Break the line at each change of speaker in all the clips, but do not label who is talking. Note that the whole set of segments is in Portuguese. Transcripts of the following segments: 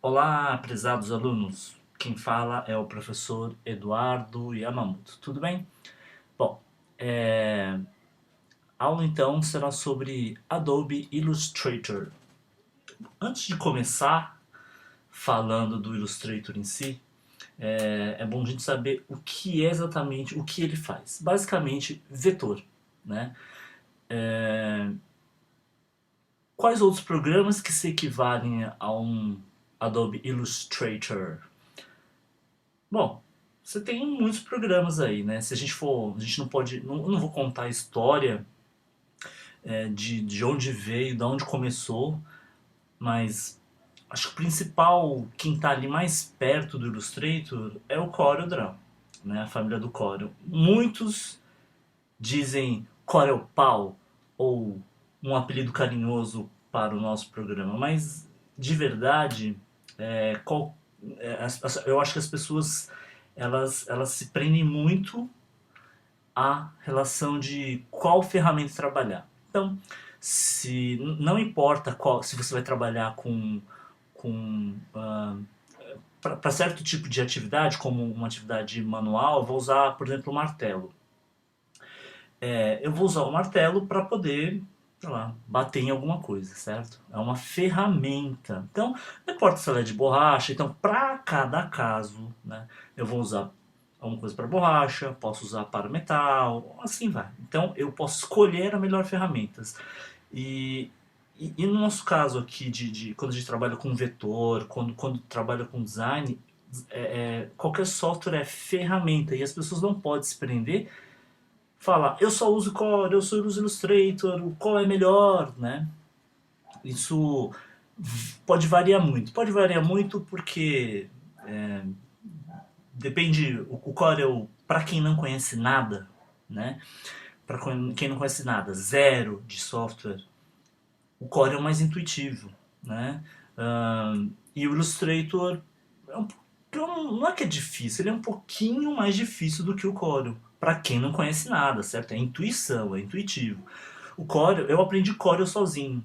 Olá, prezados alunos. Quem fala é o professor Eduardo Yamamoto. Tudo bem? Bom, a aula então será sobre Adobe Illustrator. Antes de começar falando do Illustrator em si, é bom a gente saber o que é exatamente o que ele faz. Basicamente, vetor, né? É, Quais outros programas que se equivalem a um Adobe Illustrator? Bom, você tem muitos programas aí, né? Se a gente for, a gente não pode, não vou contar a história de onde veio, de onde começou, mas acho que o principal, quem está ali mais perto do Illustrator é o CorelDRAW, né? A família do Corel. Muitos dizem Corel Paw ou um apelido carinhoso para o nosso programa, mas de verdade, é, qual, eu acho que as pessoas elas se prendem muito à relação de qual ferramenta trabalhar. Então, se não importa qual, se você vai trabalhar com para certo tipo de atividade, como uma atividade manual, eu vou usar, por exemplo, o martelo. Eu vou usar o martelo para poder, sei lá, bater em alguma coisa, certo? É uma ferramenta. Então, não importa se ela é de borracha, então para cada caso, né, eu vou usar alguma coisa para borracha, posso usar para metal, assim vai. Então, eu posso escolher a melhor ferramenta. E, e no nosso caso aqui, quando a gente trabalha com vetor, quando trabalha com design, qualquer software é ferramenta e as pessoas não podem se prender falar, eu só uso Core, eu só uso Illustrator, o qual é melhor, né? Isso pode variar muito. Pode variar muito porque depende, o Core é para quem não conhece nada, né? Para quem não conhece nada, zero de software, o Core é o mais intuitivo, né? E o Illustrator é não é que é difícil, ele é um pouquinho mais difícil do que o Corel. Para quem não conhece nada, certo? É intuição, é intuitivo. O Corel, eu aprendi Corel sozinho.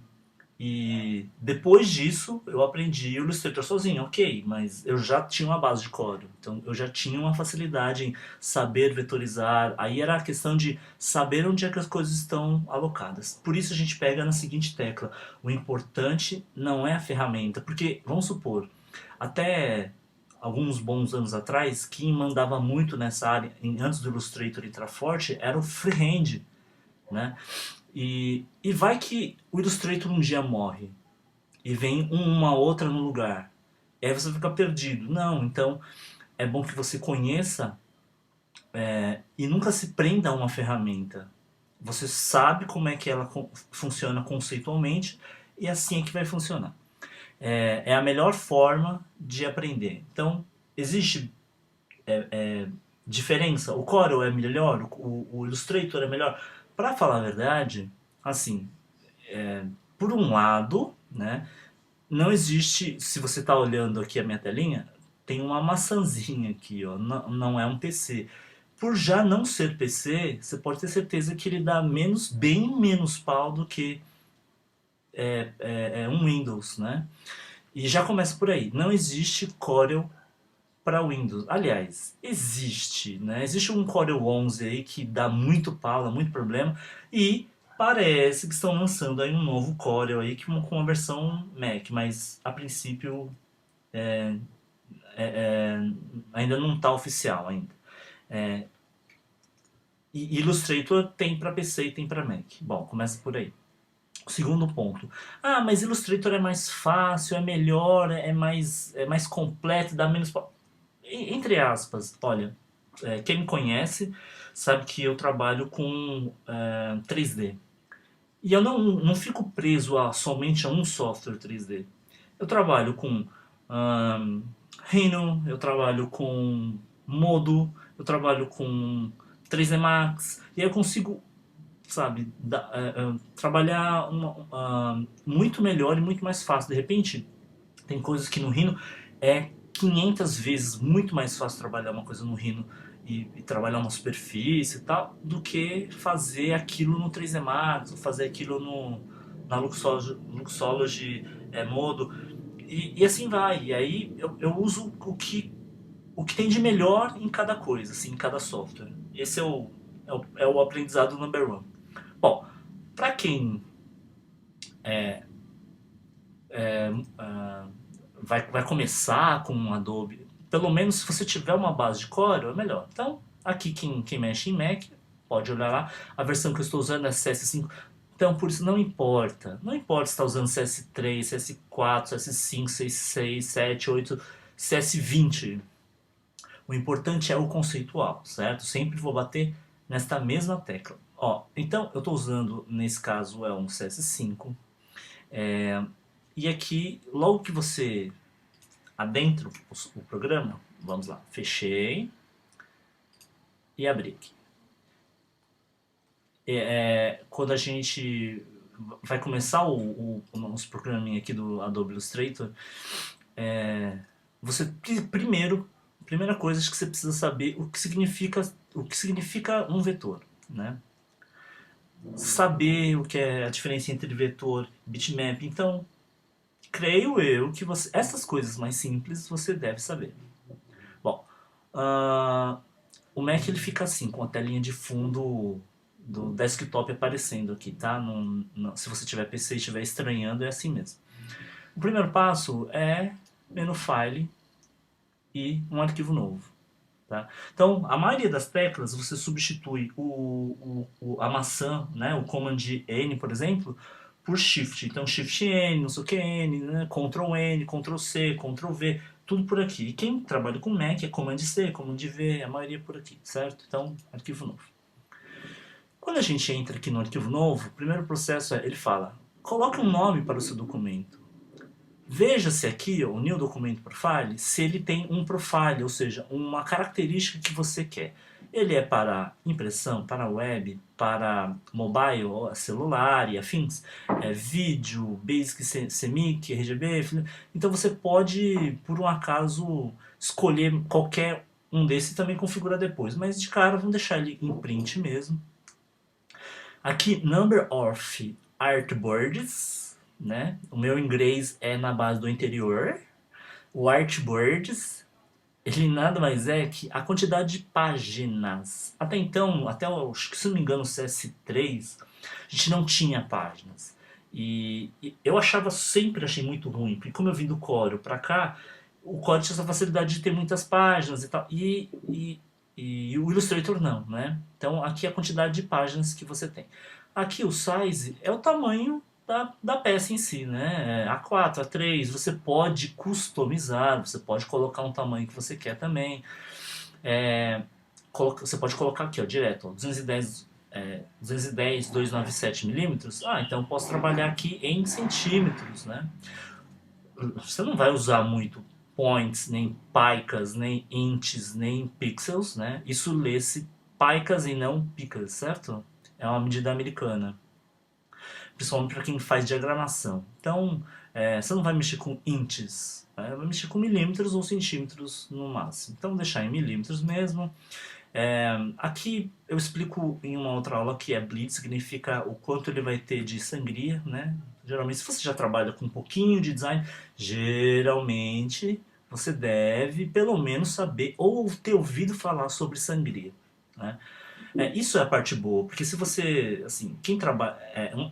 E depois disso, eu aprendi o Illustrator sozinho, ok, mas eu já tinha uma base de Corel, então eu já tinha uma facilidade em saber vetorizar. Aí era a questão de saber onde é que as coisas estão alocadas. Por isso a gente pega na seguinte tecla: o importante não é a ferramenta, porque vamos supor, até alguns bons anos atrás, quem mandava muito nessa área, antes do Illustrator entrar forte, era o freehand, né? E vai que o Illustrator um dia morre e vem uma outra no lugar. E aí você fica perdido. Não, então é bom que você conheça e nunca se prenda a uma ferramenta. Você sabe como é que ela funciona conceitualmente e assim é que vai funcionar. É a melhor forma de aprender. Então, existe diferença. O Corel é melhor, o Illustrator é melhor. Para falar a verdade, assim, por um lado, né, não existe, se você está olhando aqui a minha telinha, tem uma maçãzinha aqui, ó, não é um PC. Por já não ser PC, você pode ter certeza que ele dá menos, bem menos pau do que um Windows, né? E já começa por aí. Não existe Corel para Windows. Aliás, existe, né? Existe um Corel 11 aí que dá muito pau, dá muito problema e parece que estão lançando aí um novo Corel aí com uma versão Mac, mas a princípio ainda não está oficial ainda. E Illustrator tem para PC e tem para Mac. Bom, começa por aí. Segundo ponto. Ah, mas Illustrator é mais fácil, é melhor, é mais completo, dá menos. Entre aspas, olha, quem me conhece sabe que eu trabalho com 3D. E eu não fico preso somente a um software 3D. Eu trabalho com Rhino, eu trabalho com Modo, eu trabalho com 3D Max, e aí eu consigo, sabe, trabalhar muito melhor e muito mais fácil. De repente, tem coisas que no Rhino é 500 vezes muito mais fácil trabalhar uma coisa no Rhino e trabalhar uma superfície e tal, do que fazer aquilo no 3D Max, ou fazer aquilo na Luxology Modo. E assim vai. E aí eu uso o que tem de melhor em cada coisa, assim, em cada software. Esse é o aprendizado number one. Bom, para quem vai começar com um Adobe, pelo menos se você tiver uma base de Corel, é melhor. Então, aqui quem mexe em Mac, pode olhar lá. A versão que eu estou usando é CS5. Então, por isso não importa. Não importa se está usando CS3, CS4, CS5, CS6, 7, 8, CS20. O importante é o conceitual, certo? Sempre vou bater nesta mesma tecla. Ó, então eu estou usando, nesse caso, é um CS5. E aqui, logo que você adentra o programa, vamos lá, fechei e abri aqui. Quando a gente vai começar o nosso programinha aqui do Adobe Illustrator, você primeira coisa é que você precisa saber o que significa um vetor, né? Saber o que é a diferença entre vetor e bitmap. Então, creio eu que essas coisas mais simples você deve saber. Bom, o Mac ele fica assim, com a telinha de fundo do desktop aparecendo aqui, tá? Se você tiver PC e estiver estranhando, é assim mesmo. O primeiro passo é menu File e um arquivo novo. Tá? Então, a maioria das teclas você substitui a maçã, né, o Command N, por exemplo, por Shift. Então, Shift N, não sei o que N, né, Ctrl N, Ctrl C, Ctrl V, tudo por aqui. E quem trabalha com Mac é Command C, Command V, a maioria por aqui, certo? Então, arquivo novo. Quando a gente entra aqui no arquivo novo, o primeiro processo ele fala, coloque um nome para o seu documento. Veja se aqui, o New Document Profile, se ele tem um profile, ou seja, uma característica que você quer. Ele é para impressão, para web, para mobile, celular e afins, vídeo, Basic, CMYK, RGB. Então você pode, por um acaso, escolher qualquer um desses e também configurar depois. Mas de cara, vamos deixar ele em print mesmo. Aqui, Number of Artboards, né? O meu inglês é na base do interior. O Artboards, ele nada mais é que a quantidade de páginas. Até então, se não me engano, o CS3, a gente não tinha páginas. E eu sempre achei muito ruim, porque como eu vim do Corel pra cá, o Corel tinha essa facilidade de ter muitas páginas e tal. E o Illustrator não, né? Então aqui é a quantidade de páginas que você tem. Aqui o size é o tamanho da peça em si, né? A4, A3, você pode customizar, você pode colocar um tamanho que você quer também. Você pode colocar aqui, ó, direto, ó, 210, 297 milímetros. Então eu posso trabalhar aqui em centímetros, né? Você não vai usar muito points, nem picas, nem inches, nem pixels, né? Isso lê-se picas e não picas, certo? É uma medida americana, principalmente para quem faz diagramação. Então, você não vai mexer com inches, vai mexer com milímetros ou centímetros no máximo. Então, vou deixar em milímetros mesmo. Aqui eu explico em uma outra aula que bleed, significa o quanto ele vai ter de sangria, né? Geralmente, se você já trabalha com um pouquinho de design, geralmente você deve pelo menos saber ou ter ouvido falar sobre sangria, né? Isso é a parte boa, porque se você, assim, quem trabalha,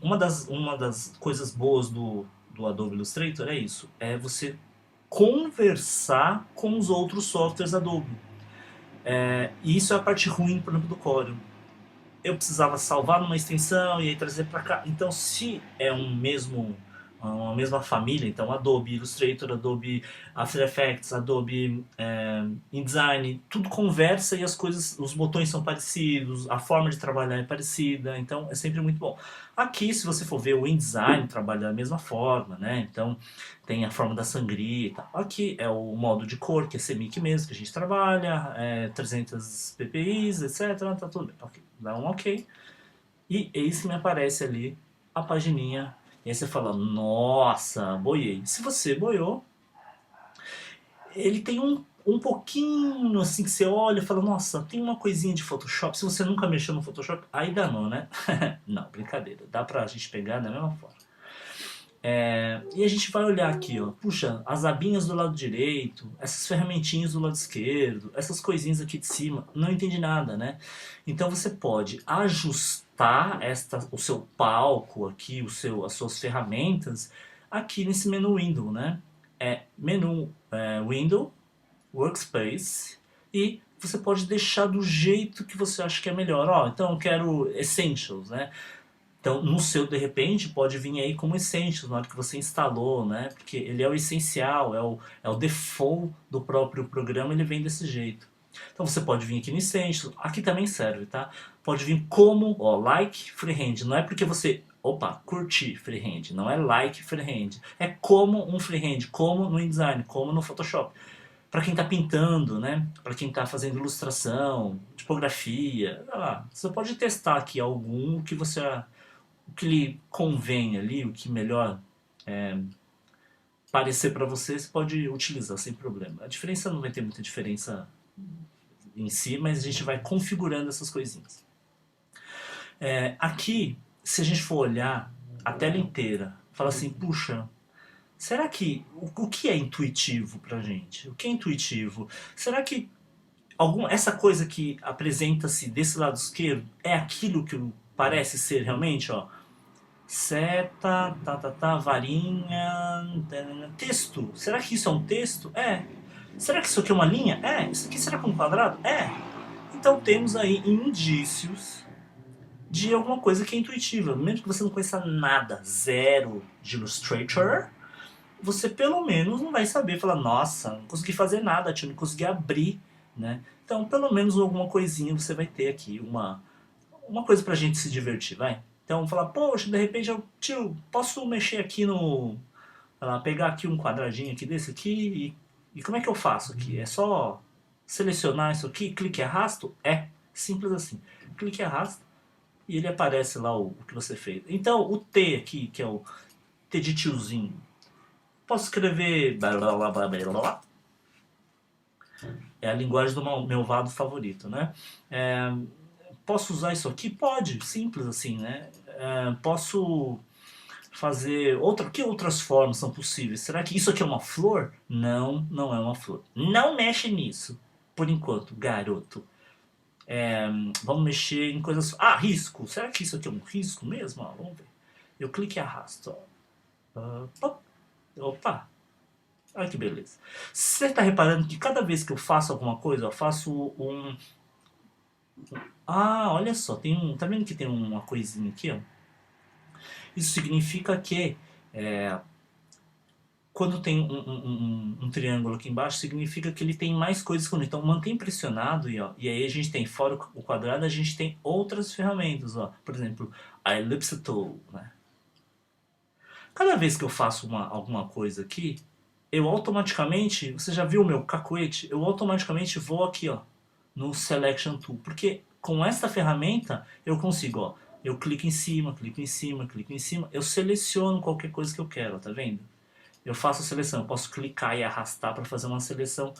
uma das coisas boas do Adobe Illustrator é isso, é você conversar com os outros softwares Adobe. E isso é a parte ruim, por exemplo, do Corel. Eu precisava salvar numa extensão e aí trazer para cá. Então, se é uma mesma família, então Adobe Illustrator, Adobe After Effects, Adobe InDesign, tudo conversa e os botões são parecidos, a forma de trabalhar é parecida, então é sempre muito bom. Aqui, se você for ver, o InDesign trabalha da mesma forma, né? Então tem a forma da sangria e tal. Aqui é o modo de cor, que é CMYK mesmo, que a gente trabalha, 300 ppi, etc. Tá tudo bem. Okay. Dá um OK. E eis que me aparece ali a pagininha. E aí você fala, nossa, boiei. Se você boiou, ele tem um pouquinho assim que você olha e fala, nossa, tem uma coisinha de Photoshop. Se você nunca mexeu no Photoshop, aí danou, né? Não, brincadeira. Dá pra gente pegar da mesma forma. E a gente vai olhar aqui, ó, puxa, as abinhas do lado direito, essas ferramentinhas do lado esquerdo, essas coisinhas aqui de cima, não entendi nada, né? Então você pode ajustar o seu palco aqui, as suas ferramentas aqui nesse menu Window, né? Menu Window, Workspace, e você pode deixar do jeito que você acha que é melhor. Ó, então eu quero Essentials, né? Então, no seu, de repente, pode vir aí como Essentials na hora que você instalou, né? Porque ele é o essencial, é o default do próprio programa, ele vem desse jeito. Então você pode vir aqui no Essentials, aqui também serve, tá? Pode vir como, ó, like freehand. Não é porque você, opa, curtir freehand, não é like freehand. É como um freehand, como no InDesign, como no Photoshop. Para quem está pintando, né? Para quem está fazendo ilustração, tipografia, você pode testar aqui algum que você o que lhe convém ali, o que melhor parecer para você, você pode utilizar sem problema. A diferença não vai ter muita diferença em si, mas a gente vai configurando essas coisinhas. Aqui, se a gente for olhar a tela inteira, fala assim, puxa, será que o que é intuitivo pra gente? O que é intuitivo? Será que essa coisa que apresenta-se desse lado esquerdo é aquilo que parece ser realmente, ó? Seta, varinha, texto. Será que isso é um texto? É. Será que isso aqui é uma linha? É. Isso aqui será que é um quadrado? É. Então temos aí indícios de alguma coisa que é intuitiva. Mesmo que você não conheça nada, zero de Illustrator, você pelo menos não vai saber falar, nossa, não consegui fazer nada, tio, não consegui abrir, né? Então pelo menos alguma coisinha você vai ter aqui, uma coisa pra gente se divertir, vai? Então falar, poxa, de repente eu, tio, posso mexer aqui no... pegar aqui um quadradinho aqui desse aqui e como é que eu faço aqui? É só selecionar isso aqui, clique e arrasto? É, simples assim. Clique e arrasta e ele aparece lá o que você fez. Então o T aqui, que é o T de tiozinho, posso escrever... É a linguagem do meu vado favorito, né? Posso usar isso aqui? Pode, simples assim, né? Posso fazer que outras formas são possíveis? Será que isso aqui é uma flor? Não, não é uma flor. Não mexe nisso, por enquanto, garoto. Vamos mexer em coisas... risco. Será que isso aqui é um risco mesmo? Vamos ver. Eu clico e arrasto. Opa. Olha que beleza. Você está reparando que cada vez que eu faço alguma coisa, eu faço um... olha só, tá vendo que tem uma coisinha aqui, ó? Isso significa que quando tem um triângulo aqui embaixo, significa que ele tem mais coisas que então mantém pressionado e aí a gente tem, fora o quadrado, a gente tem outras ferramentas, ó. Por exemplo, a Ellipse Tool, né? Cada vez que eu faço alguma coisa aqui, eu automaticamente, você já viu o meu cacuete? Eu automaticamente vou aqui, ó, no Selection Tool, porque com esta ferramenta eu consigo, ó, eu clico em cima, clico em cima, clico em cima, eu seleciono qualquer coisa que eu quero, tá vendo? Eu faço a seleção, eu posso clicar e arrastar para fazer uma seleção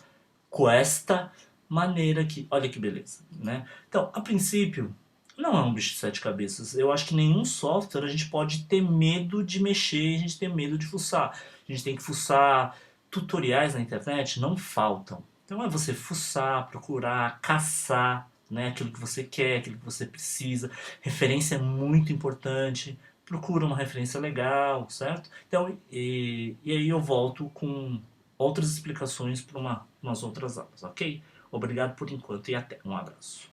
com esta maneira aqui. Olha que beleza, né? Então, a princípio, não é um bicho de sete cabeças. Eu acho que nenhum software a gente pode ter medo de mexer, a gente tem medo de fuçar. A gente tem que fuçar. Tutoriais na internet não faltam. Então é você fuçar, procurar, caçar, né, aquilo que você quer, aquilo que você precisa. Referência é muito importante. Procura uma referência legal, certo? Então, e aí eu volto com outras explicações para umas outras aulas, ok? Obrigado por enquanto e até. Um abraço.